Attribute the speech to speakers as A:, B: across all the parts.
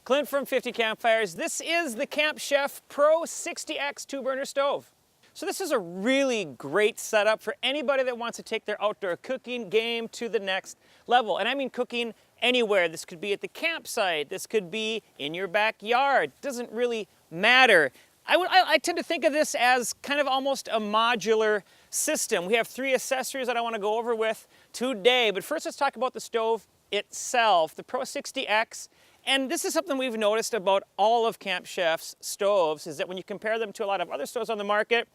A: Clint from 50 Campfires. This is the Camp Chef Pro 60X 2-burner stove. So this is a really great setup for anybody that wants to take their outdoor cooking game to the next level. And I mean cooking anywhere. This could be at the campsite. This could be in your backyard. Doesn't really matter. I tend to think of this as kind of almost a modular system. We have 3 accessories that I want to go over with today. But first, let's talk about the stove itself, the Pro 60X. And this is something we've noticed about all of Camp Chef's stoves, is that when you compare them to a lot of other stoves on the market,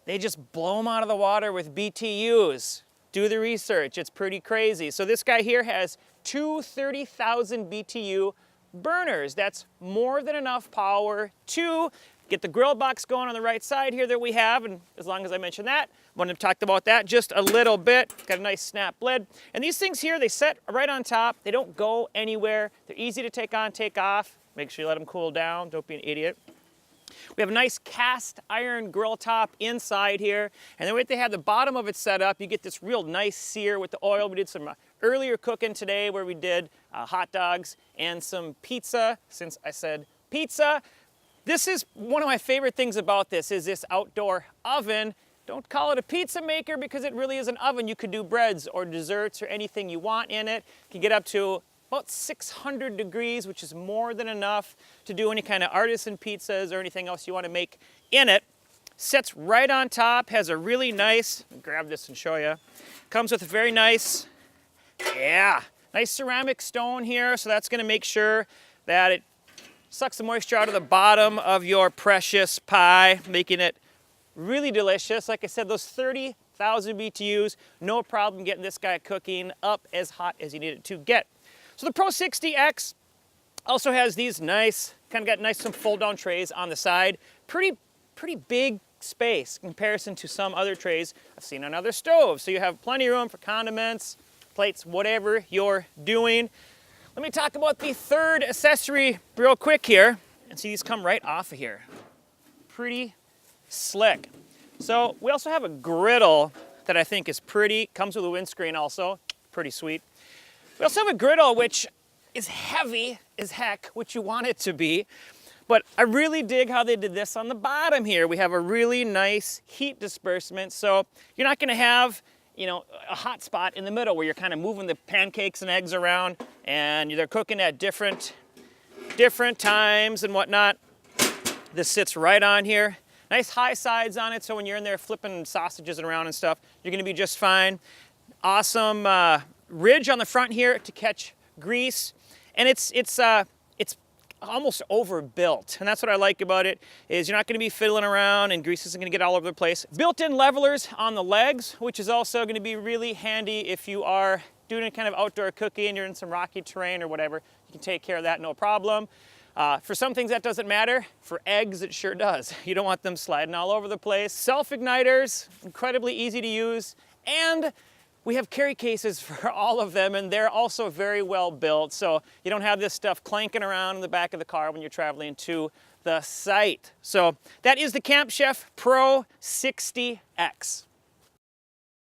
A: they just blow them out of the water with BTUs. Do the research, it's pretty crazy. So this guy here has 2 30,000 BTU burners. That's more than enough power to get the grill box going on the right side here that we have, and as long as I mention that, I want to talk about that just a little bit. Got a nice snap lid. And these things here, they set right on top. They don't go anywhere. They're easy to take on, take off. Make sure you let them cool down. Don't be an idiot. We have a nice cast iron grill top inside here. And the way they have the bottom of it set up, you get this real nice sear with the oil. We did some earlier cooking today where we did hot dogs and some pizza. Since I said pizza, this is one of my favorite things about this, is this outdoor oven. Don't call it a pizza maker because it really is an oven. You could do breads or desserts or anything you want in it. You can get up to about 600 degrees, which is more than enough to do any kind of artisan pizzas or anything else you want to make in it. Sits right on top, has a really nice, grab this and show you. Comes with a very nice, nice ceramic stone here. So that's gonna make sure that it sucks the moisture out of the bottom of your precious pie, making it really delicious. Like I said, those 30,000 BTUs, no problem getting this guy cooking up as hot as you need it to get. So the Pro 60X also has these nice, kind of got nice some fold down trays on the side. Pretty big space in comparison to some other trays I've seen on other stoves. So you have plenty of room for condiments, plates, whatever you're doing. Let me talk about the third accessory real quick here. And see, these come right off of here. Pretty slick. So we also have a griddle that I think is pretty, comes with a windscreen also, pretty sweet. We also have a griddle which is heavy as heck, which you want it to be. But I really dig how they did this on the bottom here. We have a really nice heat disbursement. So you're not gonna have, you know, a hot spot in the middle where you're kind of moving the pancakes and eggs around and they're cooking at different times and whatnot. This sits right on here. Nice high sides on it, so when you're in there flipping sausages around and stuff, you're gonna be just fine. Awesome ridge on the front here to catch grease. And it's almost overbuilt. And that's what I like about it, is you're not gonna be fiddling around and grease isn't gonna get all over the place. Built-in levelers on the legs, which is also gonna be really handy if you are doing a kind of outdoor cooking and you're in some rocky terrain or whatever. You can take care of that, no problem. For some things that doesn't matter. For eggs, it sure does. You don't want them sliding all over the place. Self-igniters, incredibly easy to use. And we have carry cases for all of them, and they're also very well built, so you don't have this stuff clanking around in the back of the car when you're traveling to the site. So that is the Camp Chef Pro 60X.